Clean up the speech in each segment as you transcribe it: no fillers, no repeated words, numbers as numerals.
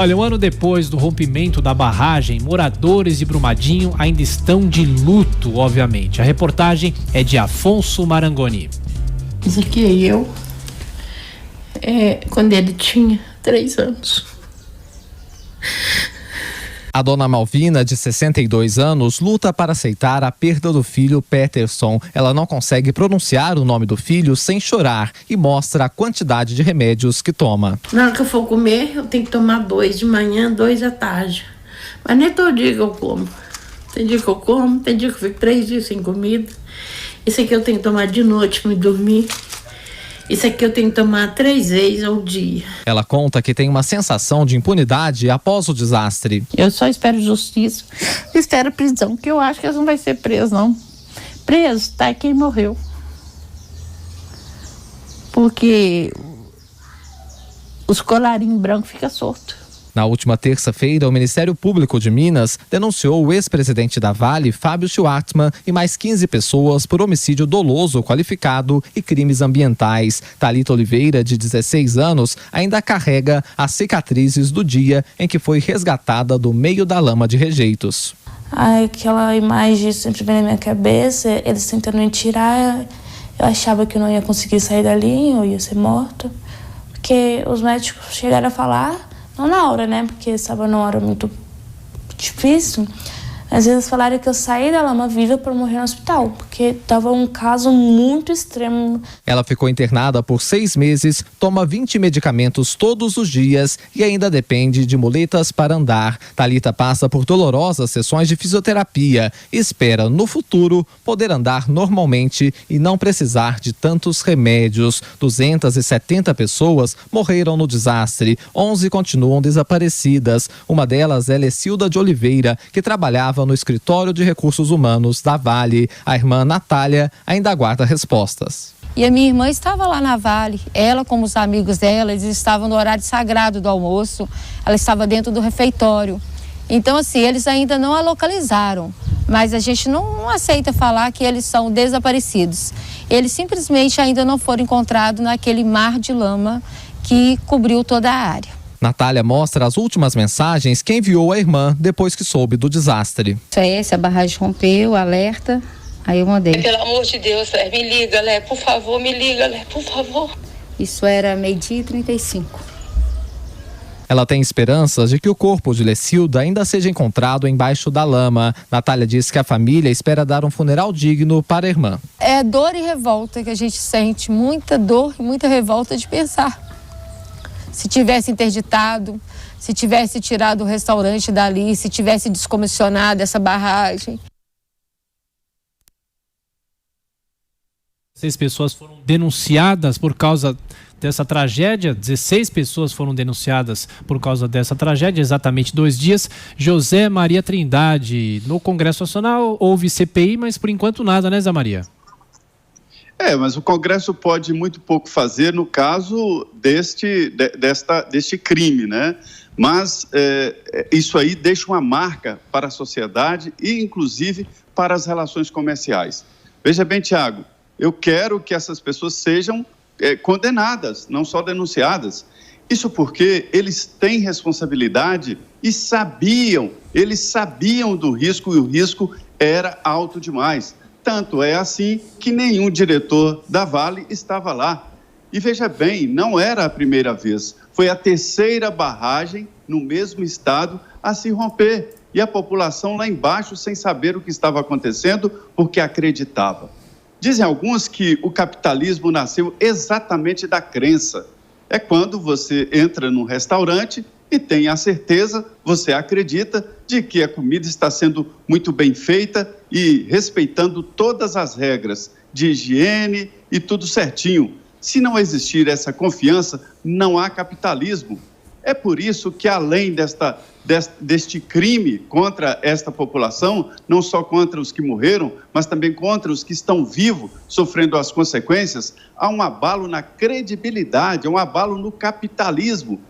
Olha, um ano depois do rompimento da barragem, moradores de Brumadinho ainda estão de luto, obviamente. A reportagem é de Afonso Marangoni. Isso aqui é eu, quando ele tinha 3 anos. A dona Malvina, de 62 anos, luta para aceitar a perda do filho Peterson. Ela não consegue pronunciar o nome do filho sem chorar e mostra a quantidade de remédios que toma. Na hora que eu for comer, eu tenho que tomar 2 de manhã, 2 à tarde. Mas nem todo dia que eu como. Tem dia que eu como, tem dia que eu fico 3 dias sem comida. Isso aqui eu tenho que tomar de noite para me dormir. Isso aqui eu tenho que tomar 3 vezes ao dia. Ela conta que tem uma sensação de impunidade após o desastre. Eu só espero justiça, espero prisão, porque eu acho que eles não vão ser presos, não. Preso tá quem morreu. Porque os colarinhos brancos ficam soltos. Na última terça-feira, o Ministério Público de Minas denunciou o ex-presidente da Vale, Fábio Schwartzman, e mais 15 pessoas por homicídio doloso qualificado e crimes ambientais. Thalita Oliveira, de 16 anos, ainda carrega as cicatrizes do dia em que foi resgatada do meio da lama de rejeitos. Aquela imagem sempre vem na minha cabeça, eles tentando me tirar. Eu achava que eu não ia conseguir sair dali, eu ia ser morta. Porque os médicos chegaram a falar... Não na hora, né? Porque estava numa hora muito difícil. Às vezes falaram que eu saí da lama viva para morrer no hospital, porque estava um caso muito extremo. Ela ficou internada por 6 meses, toma 20 medicamentos todos os dias e ainda depende de muletas para andar. Thalita passa por dolorosas sessões de fisioterapia e espera, no futuro, poder andar normalmente e não precisar de tantos remédios. 270 pessoas morreram no desastre, 11 continuam desaparecidas. Uma delas é Lecilda de Oliveira, que trabalhava no escritório de recursos humanos da Vale. A irmã Natália ainda aguarda respostas. E a minha irmã estava lá na Vale, ela como os amigos dela, eles estavam no horário sagrado do almoço, ela estava dentro do refeitório. Então assim, eles ainda não a localizaram, mas a gente não aceita falar que eles são desaparecidos. Eles simplesmente ainda não foram encontrados naquele mar de lama que cobriu toda a área. Natália mostra as últimas mensagens que enviou à irmã depois que soube do desastre. Se a barragem rompeu, alerta, aí eu mandei. Pelo amor de Deus, me liga, Lé, por favor, me liga, Lé, por favor. Isso era 12h35. Ela tem esperanças de que o corpo de Lecilda ainda seja encontrado embaixo da lama. Natália diz que a família espera dar um funeral digno para a irmã. É dor e revolta que a gente sente, muita dor e muita revolta de pensar. Se tivesse interditado, se tivesse tirado o restaurante dali, se tivesse descomissionado essa barragem. 6 pessoas foram denunciadas por causa dessa tragédia. 16 pessoas foram denunciadas por causa dessa tragédia, exatamente 2 dias. José Maria Trindade, no Congresso Nacional houve CPI, mas por enquanto nada, né, Zé Maria? Mas o Congresso pode muito pouco fazer no caso deste crime, né? Mas isso aí deixa uma marca para a sociedade e, inclusive, para as relações comerciais. Veja bem, Tiago, eu quero que essas pessoas sejam condenadas, não só denunciadas. Isso porque eles têm responsabilidade e eles sabiam do risco e o risco era alto demais. Tanto é assim que nenhum diretor da Vale estava lá. E veja bem, não era a primeira vez. Foi a 3ª barragem no mesmo estado a se romper. E a população lá embaixo sem saber o que estava acontecendo porque acreditava. Dizem alguns que o capitalismo nasceu exatamente da crença. É quando você entra num restaurante e tem a certeza, você acredita, de que a comida está sendo muito bem feita e respeitando todas as regras de higiene e tudo certinho. Se não existir essa confiança, não há capitalismo. É por isso que, além deste crime contra esta população, não só contra os que morreram, mas também contra os que estão vivos, sofrendo as consequências, há um abalo na credibilidade, há um abalo no capitalismo.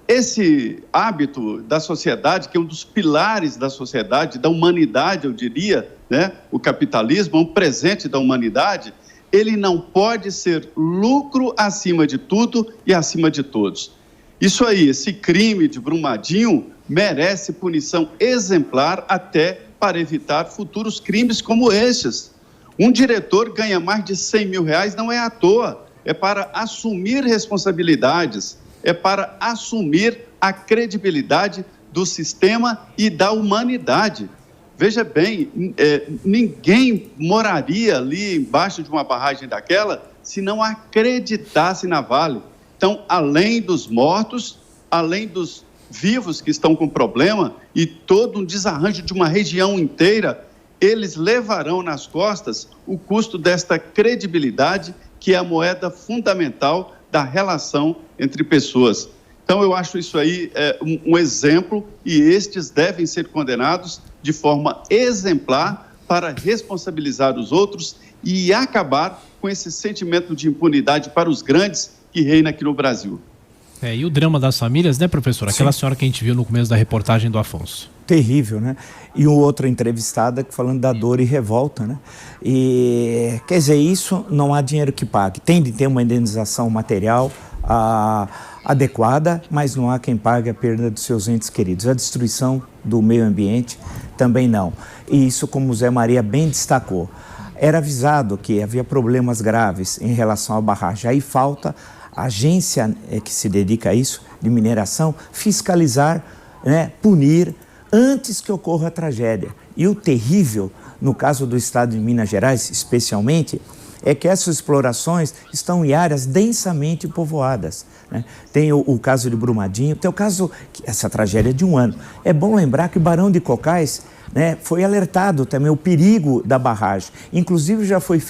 Esse hábito da sociedade, que é um dos pilares da sociedade, da humanidade, eu diria, né? O capitalismo é um presente da humanidade, ele não pode ser lucro acima de tudo e acima de todos. Isso aí, esse crime de Brumadinho merece punição exemplar até para evitar futuros crimes como estes. Um diretor ganha mais de R$100 mil, não é à toa, é para assumir responsabilidades, é para assumir a credibilidade do sistema e da humanidade. Veja bem, ninguém moraria ali embaixo de uma barragem daquela se não acreditasse na Vale. Então, além dos mortos, além dos vivos que estão com problema e todo um desarranjo de uma região inteira, eles levarão nas costas o custo desta credibilidade, que é a moeda fundamental da relação entre pessoas. Então, eu acho isso aí um exemplo, e estes devem ser condenados de forma exemplar para responsabilizar os outros e acabar com esse sentimento de impunidade para os grandes que reina aqui no Brasil. E o drama das famílias, né, professor? Aquela senhora que a gente viu no começo da reportagem do Afonso. Terrível, né? E uma outra entrevistada falando da dor e revolta, né? E, quer dizer, isso não há dinheiro que pague. Tem de ter uma indenização material adequada, mas não há quem pague a perda dos seus entes queridos. A destruição do meio ambiente também não. E isso, como o Zé Maria bem destacou, era avisado que havia problemas graves em relação à barragem. Aí falta a agência que se dedica a isso, de mineração, fiscalizar, né, punir antes que ocorra a tragédia. E o terrível, no caso do estado de Minas Gerais, especialmente, é que essas explorações estão em áreas densamente povoadas, né? Tem o caso de Brumadinho, tem o caso, essa tragédia de 1 ano. É bom lembrar que Barão de Cocais, né, foi alertado também o perigo da barragem. Inclusive já foi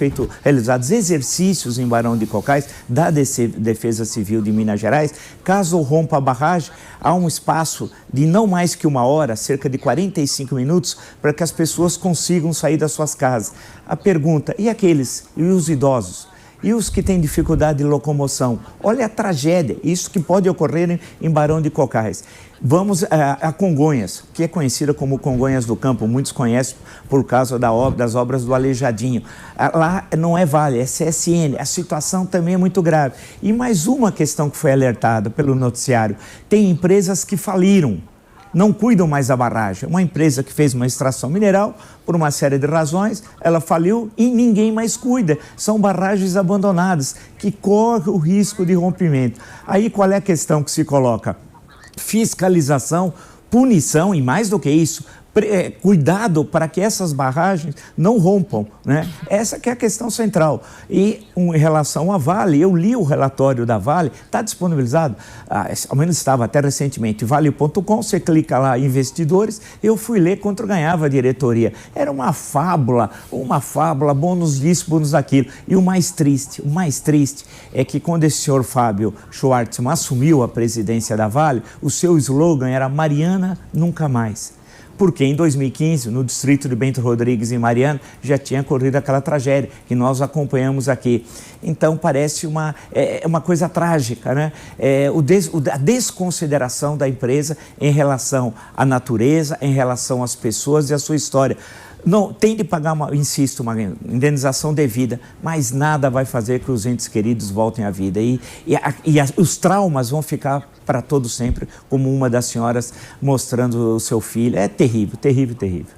realizados exercícios em Barão de Cocais da Defesa Civil de Minas Gerais. Caso rompa a barragem, há um espaço de não mais que 1 hora, cerca de 45 minutos, para que as pessoas consigam sair das suas casas. A pergunta, e aqueles, e os idosos? E os que têm dificuldade de locomoção? Olha a tragédia, isso que pode ocorrer em Barão de Cocais. Vamos a Congonhas, que é conhecida como Congonhas do Campo, muitos conhecem por causa das obras do Aleijadinho. Lá não é Vale, é CSN, a situação também é muito grave. E mais uma questão que foi alertada pelo noticiário, tem empresas que faliram, não cuidam mais da barragem. Uma empresa que fez uma extração mineral, por uma série de razões, ela faliu e ninguém mais cuida. São barragens abandonadas, que correm o risco de rompimento. Aí qual é a questão que se coloca? Fiscalização, punição e mais do que isso, cuidado para que essas barragens não rompam, né? Essa que é a questão central. E em relação à Vale, eu li o relatório da Vale, está disponibilizado, ao menos estava até recentemente, vale.com, você clica lá, investidores, eu fui ler quanto ganhava a diretoria. Era uma fábula, bônus disso, bônus daquilo. E o mais triste é que quando esse senhor Fábio Schwartzman assumiu a presidência da Vale, o seu slogan era Mariana Nunca Mais. Porque em 2015, no distrito de Bento Rodrigues, em Mariana, já tinha ocorrido aquela tragédia que nós acompanhamos aqui. Então, parece uma coisa trágica, né? A desconsideração da empresa em relação à natureza, em relação às pessoas e à sua história. Não, tem de pagar, uma indenização devida, mas nada vai fazer que os entes queridos voltem à vida. E os traumas vão ficar para todo sempre, como uma das senhoras mostrando o seu filho. É terrível, terrível, terrível.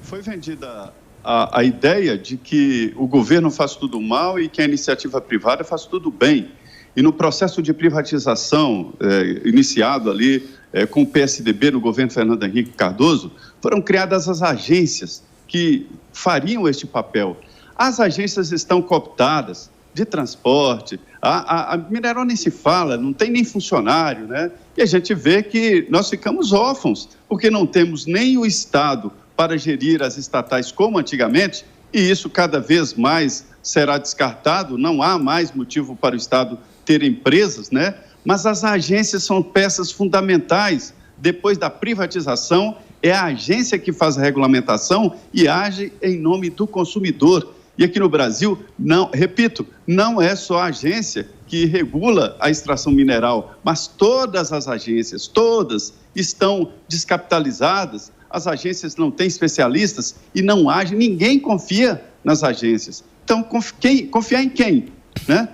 Foi vendida a ideia de que o governo faz tudo mal e que a iniciativa privada faz tudo bem. E no processo de privatização iniciado ali com o PSDB no governo Fernando Henrique Cardoso, foram criadas as agências que fariam este papel. As agências estão cooptadas de transporte, a Mineral nem se fala, não tem nem funcionário, né? E a gente vê que nós ficamos órfãos, porque não temos nem o Estado para gerir as estatais como antigamente, e isso cada vez mais será descartado, não há mais motivo para o Estado ter empresas, né? Mas as agências são peças fundamentais. Depois da privatização, é a agência que faz a regulamentação e age em nome do consumidor. E aqui no Brasil, não é só a agência que regula a extração mineral, mas todas as agências, todas estão descapitalizadas, as agências não têm especialistas e não agem, ninguém confia nas agências. Então, confiar em quem, né?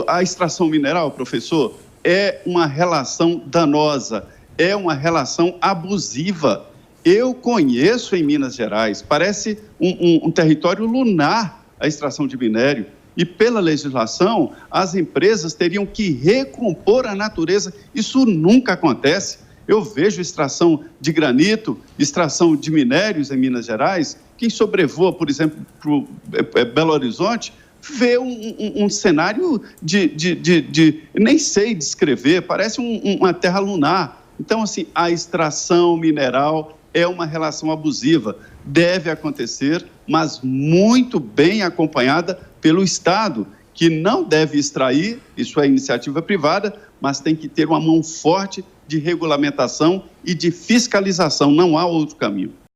A extração mineral, professor, é uma relação danosa, é uma relação abusiva. Eu conheço em Minas Gerais, parece um território lunar a extração de minério, e pela legislação as empresas teriam que recompor a natureza. Isso nunca acontece. Eu vejo extração de granito, extração de minérios em Minas Gerais. Quem sobrevoa, por exemplo, para Belo Horizonte, vê um cenário nem sei descrever, parece uma terra lunar. Então, assim, a extração mineral é uma relação abusiva, deve acontecer, mas muito bem acompanhada pelo Estado, que não deve extrair, isso é iniciativa privada, mas tem que ter uma mão forte de regulamentação e de fiscalização, não há outro caminho.